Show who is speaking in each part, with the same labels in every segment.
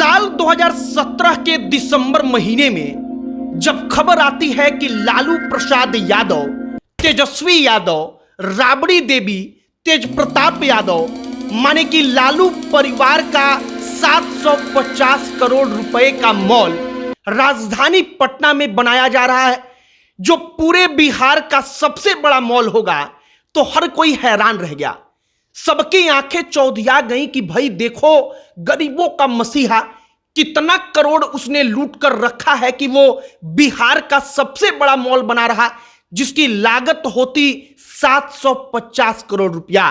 Speaker 1: साल 2017 के दिसंबर महीने में जब खबर आती है कि लालू प्रसाद यादव, तेजस्वी यादव, राबड़ी देवी, तेज प्रताप यादव माने कि लालू परिवार का 750 करोड़ रुपए का मॉल राजधानी पटना में बनाया जा रहा है, जो पूरे बिहार का सबसे बड़ा मॉल होगा, तो हर कोई हैरान रह गया। सबकी आंखें चौधिया गई कि भाई देखो गरीबों का मसीहा, कितना करोड़ उसने लूट कर रखा है कि वो बिहार का सबसे बड़ा मॉल बना रहा, जिसकी लागत होती 750 करोड़ रुपया।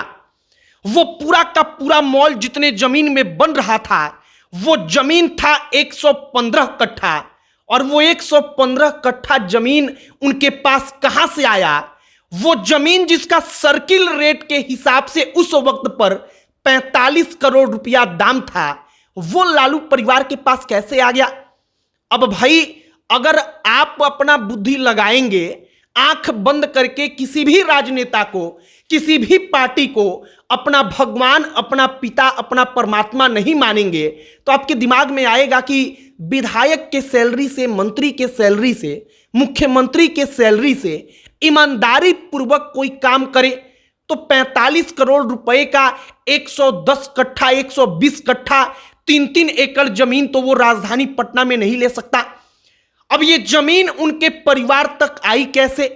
Speaker 1: वो पूरा का पूरा मॉल जितने जमीन में बन रहा था, वो जमीन था 115 कट्ठा, और वो 115 कट्ठा जमीन उनके पास कहां से आया? वो जमीन जिसका सर्किल रेट के हिसाब से उस वक्त पर 45 करोड़ रुपया दाम था, वो लालू परिवार के पास कैसे आ गया? अब भाई अगर आप अपना बुद्धि लगाएंगे, आंख बंद करके किसी भी राजनेता को, किसी भी पार्टी को अपना भगवान, अपना पिता, अपना परमात्मा नहीं मानेंगे, तो आपके दिमाग में आएगा कि विधायक के सैलरी से, मंत्री के सैलरी से, मुख्यमंत्री के सैलरी से ईमानदारी पूर्वक कोई काम करे तो 45 करोड़ रुपए का 110 कट्ठा, 120 कट्ठा, 3-3 एकड़ जमीन तो वो राजधानी पटना में नहीं ले सकता। अब ये जमीन उनके परिवार तक आई कैसे?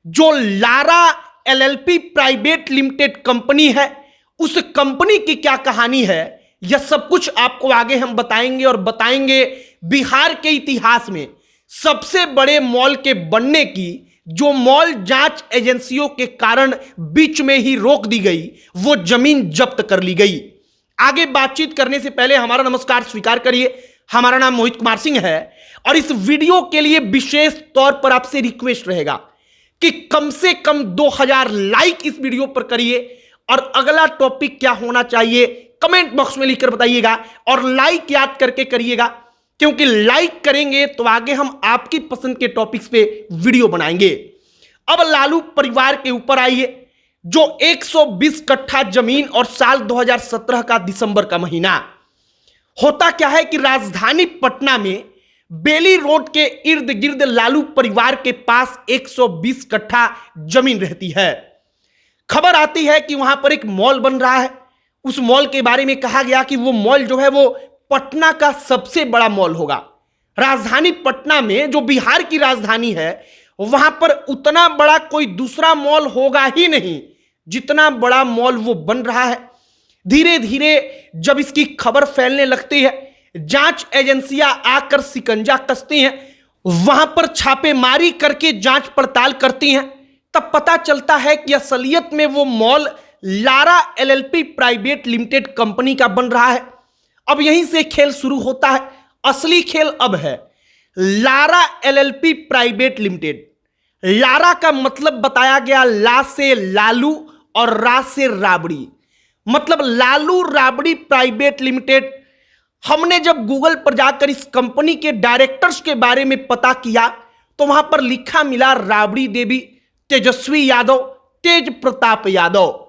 Speaker 1: जो Lara LLP private limited company है, उस कंपनी की क्या कहानी है, यह सब कुछ आपको आगे हम बताएंगे। और बताएंगे बिहार के इतिहास में सबसे बड़े मॉल के बनने की, जो मॉल जांच एजेंसियों के कारण बीच में ही रोक दी गई, वो जमीन जब्त कर ली गई। आगे बातचीत करने से पहले हमारा नमस्कार स्वीकार करिए। हमारा नाम मोहित कुमार सिंह है और इस वीडियो के लिए विशेष तौर पर आपसे रिक्वेस्ट रहेगा कि कम से कम 2000 लाइक इस वीडियो पर करिए, और अगला टॉपिक क्या होना चाहिए कमेंट बॉक्स में लिखकर बताइएगा, और लाइक याद करके करिएगा, क्योंकि लाइक करेंगे तो आगे हम आपकी पसंद के टॉपिक्स पे वीडियो बनाएंगे। अब लालू परिवार के ऊपर आइए, जो 120 कट्ठा जमीन, और साल 2017 का दिसंबर का महीना। होता क्या है कि राजधानी पटना में बेली रोड के इर्द गिर्द लालू परिवार के पास 120 कट्ठा जमीन रहती है। खबर आती है कि वहां पर एक मॉल बन रहा है। उस मॉल के बारे में कहा गया कि वो मॉल जो है वो पटना का सबसे बड़ा मॉल होगा। राजधानी पटना में, जो बिहार की राजधानी है, वहां पर उतना बड़ा कोई दूसरा मॉल होगा ही नहीं जितना बड़ा मॉल वो बन रहा है। धीरे धीरे जब इसकी खबर फैलने लगती है, जांच एजेंसियां आकर शिकंजा कसती हैं, वहां पर छापेमारी करके जांच पड़ताल करती हैं, तब पता चलता है कि असलियत में वो mall Lara LLP private limited company का बन रहा है। अब यहीं से खेल शुरू होता है। असली खेल अब है Lara LLP private limited. Lara का मतलब बताया गया ला से लालू और रा से राबड़ी, मतलब लालू राबड़ी प्राइवेट लिमिटेड। हमने जब गूगल पर जाकर इस कंपनी के डायरेक्टर्स के बारे में पता किया तो वहां पर लिखा मिला राबड़ी देवी, तेजस्वी यादव, तेज प्रताप यादव।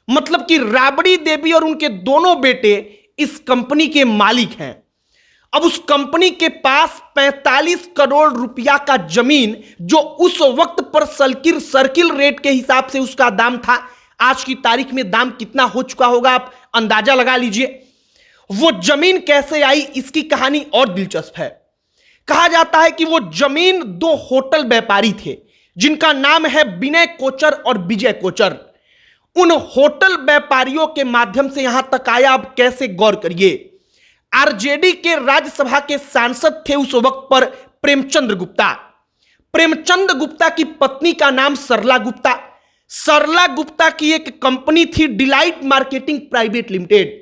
Speaker 1: मतलब कि राबड़ी देवी और उनके दोनों बेटे इस कंपनी के मालिक हैं। अब उस कंपनी के पास 45 करोड़ रुपया का जमीन, जो उस वक्त पर सर्किल रेट के हिसाब से उसका दाम था, आज की तारीख में दाम कितना हो चुका होगा आप अंदाजा लगा लीजिए। वो जमीन कैसे आई, इसकी कहानी और दिलचस्प है। कहा जाता है कि वो जमीन 2 होटल व्यापारी थे, जिनका नाम है विनय कोचर और विजय कोचर। उन होटल व्यापारियों के माध्यम से यहां तक आया। अब कैसे, गौर करिए। आरजेडी के राज्यसभा के सांसद थे उस वक्त पर प्रेमचंद्र गुप्ता। प्रेमचंद गुप्ता की पत्नी का नाम सरला गुप्ता। सरला गुप्ता की एक कंपनी थी delight marketing private limited.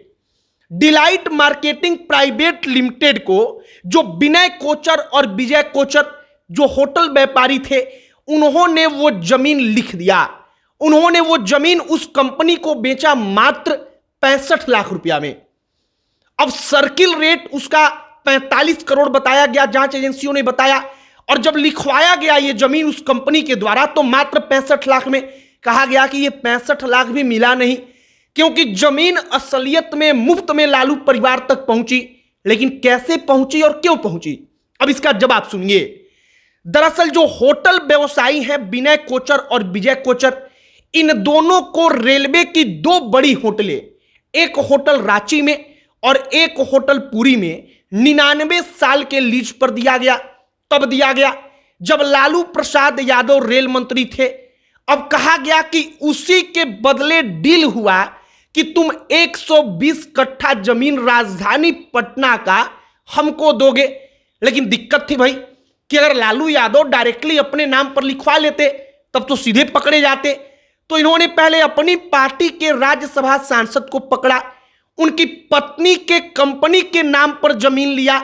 Speaker 1: Delight marketing private limited को जो विनय कोचर और विजय कोचर, जो होटल व्यापारी थे, उन्होंने वो जमीन लिख दिया। उन्होंने वो जमीन उस कंपनी को बेचा मात्र 65 लाख रुपया में। अब सर्किल रेट उसका 45 करोड़ बताया गया, जांच एजेंसियों ने बताया, और जब लिखवाया गया ये जमीन उस कंपनी के द्वारा तो मात्र 65 लाख में। कहा गया कि ये 65 लाख भी मिला नहीं, क्योंकि जमीन असलियत में मुफ्त में लालू परिवार तक पहुंची, लेकिन कैसे पहुंची और क्यों पहुंची, अब इसका जवाब सुनिए। दरअसल जो होटल व्यवसायी हैं विनय कोचर और विजय कोचर, इन दोनों को रेलवे की दो बड़ी होटलें, एक होटल रांची में और एक होटल पुरी में 99 साल के लीज पर दिया गया। तब दिया गया जब लालू प्रसाद यादव रेल मंत्री थे। अब कहा गया कि उसी के बदले डील हुआ कि तुम 120 कट्ठा जमीन राजधानी पटना का हमको दोगे। लेकिन दिक्कत थी भाई कि अगर लालू यादव डायरेक्टली अपने नाम पर लिखवा लेते तब तो सीधे पकड़े जाते। तो इन्होंने पहले अपनी पार्टी के राज्यसभा सांसद को पकड़ा, उनकी पत्नी के कंपनी के नाम पर जमीन लिया,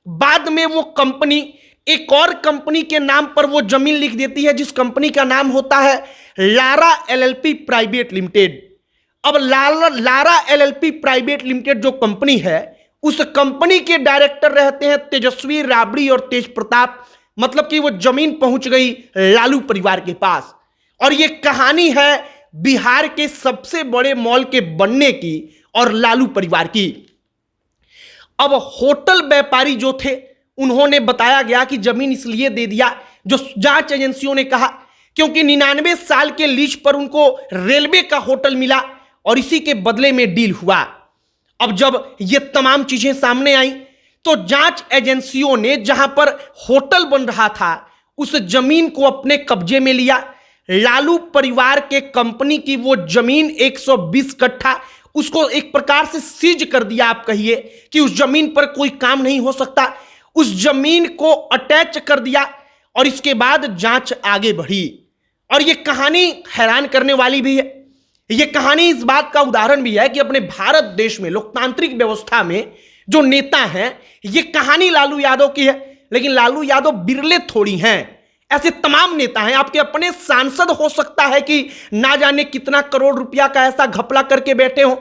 Speaker 1: बाद में वो कंपनी एक और कंपनी के नाम पर वो जमीन लिख देती है जिस कंपनी का नाम होता है लारा एलएलपी प्राइवेट लिमिटेड। अब लारा एलएलपी प्राइवेट लिमिटेड जो कंपनी है, उस कंपनी के डायरेक्टर रहते हैं तेजस्वी राबड़ी और तेज प्रताप। मतलब कि वो जमीन पहुंच गई लालू परिवार के पास। और ये कहानी है बिहार के सबसे बड़े मॉल के बनने की और लालू परिवार की। अब होटल व्यापारी जो थे उन्होंने बताया गया कि जमीन इसलिए दे दिया, जो जांच एजेंसियों ने कहा, क्योंकि 99 साल के लीज पर उनको रेलवे का होटल मिला और इसी के बदले में डील हुआ। अब जब ये तमाम चीजें सामने आई तो जांच एजेंसियों ने जहां पर होटल बन रहा था उस जमीन को अपने कब्जे में लिया। लालू परिवार के कंपनी की वो जमीन 120 कट्ठा, उसको एक प्रकार से सीज कर दिया। आप कहिए कि उस जमीन पर कोई काम नहीं हो सकता, उस जमीन को अटैच कर दिया और इसके बाद जांच आगे बढ़ी। और यह कहानी हैरान करने वाली भी है। यह कहानी इस बात का उदाहरण भी है कि अपने भारत देश में लोकतांत्रिक व्यवस्था में जो नेता हैं, यह कहानी लालू यादव की है। लेकिन लालू यादव बिरले थोड़ी हैं, ऐसे तमाम नेता हैं। आपके अपने सांसद हो सकता है कि ना जाने कितना करोड़ रुपया का ऐसा घपला करके बैठे हो।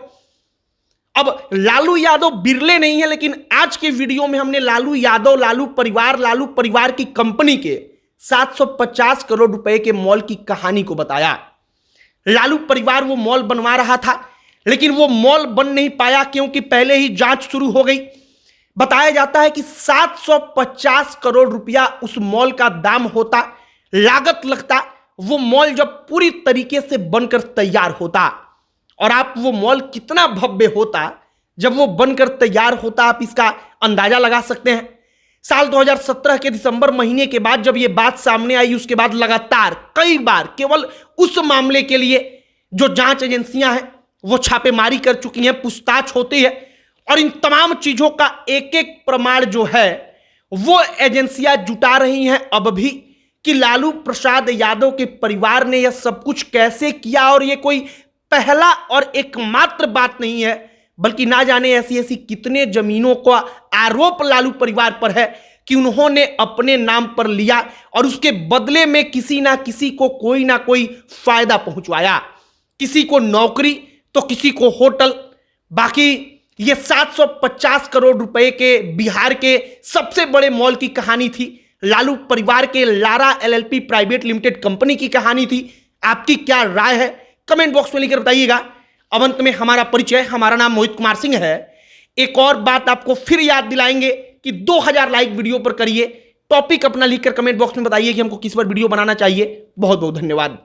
Speaker 1: अब लालू यादव बिरले नहीं है, लेकिन आज के वीडियो में हमने लालू यादव, लालू परिवार की कंपनी के 750 करोड़ रुपए के मॉल की कहानी को बताया। लालू परिवार वो मॉल बनवा रहा था, लेकिन वो मॉल बन नहीं पाया क्योंकि पहले ही जांच शुरू हो गई। बताया जाता है कि 750 करोड़ रुपया उस मॉल का दाम होता, लागत लगता। वो मॉल जब पूरी तरीके से बनकर तैयार होता, और आप वो मॉल कितना भव्य होता जब वो बनकर तैयार होता, आप इसका अंदाजा लगा सकते हैं। साल 2017 के दिसंबर महीने के बाद जब ये बात सामने आई, उसके बाद लगातार कई बार केवल उस मामले के लिए जो जांच एजेंसियां हैं वो छापेमारी कर चुकी हैं, पूछताछ होती है और इन तमाम चीजों का एक एक प्रमाण जो है वो एजेंसियां जुटा रही हैं अब भी कि लालू प्रसाद यादव के परिवार ने यह सब कुछ कैसे किया। और ये कोई पहला और एकमात्र बात नहीं है, बल्कि ना जाने ऐसी ऐसी कितने जमीनों का आरोप लालू परिवार पर है कि उन्होंने अपने नाम पर लिया और उसके बदले में किसी ना किसी को कोई ना कोई फायदा पहुंचवाया, किसी को नौकरी तो किसी को होटल। बाकी ये 750 करोड़ रुपए के बिहार के सबसे बड़े मॉल की कहानी थी, लालू परिवार के Lara LLP private limited company की कहानी थी। आपकी क्या राय है कमेंट बॉक्स में लिखकर बताइएगा। अब अंत में हमारा परिचय, हमारा नाम मोहित कुमार सिंह है। एक और बात आपको फिर याद दिलाएंगे कि 2000 लाइक वीडियो पर करिए। टॉपिक अपना लिखकर कमेंट बॉक्स में बताइए कि हमको किस पर वीडियो बनाना चाहिए। बहुत बहुत धन्यवाद।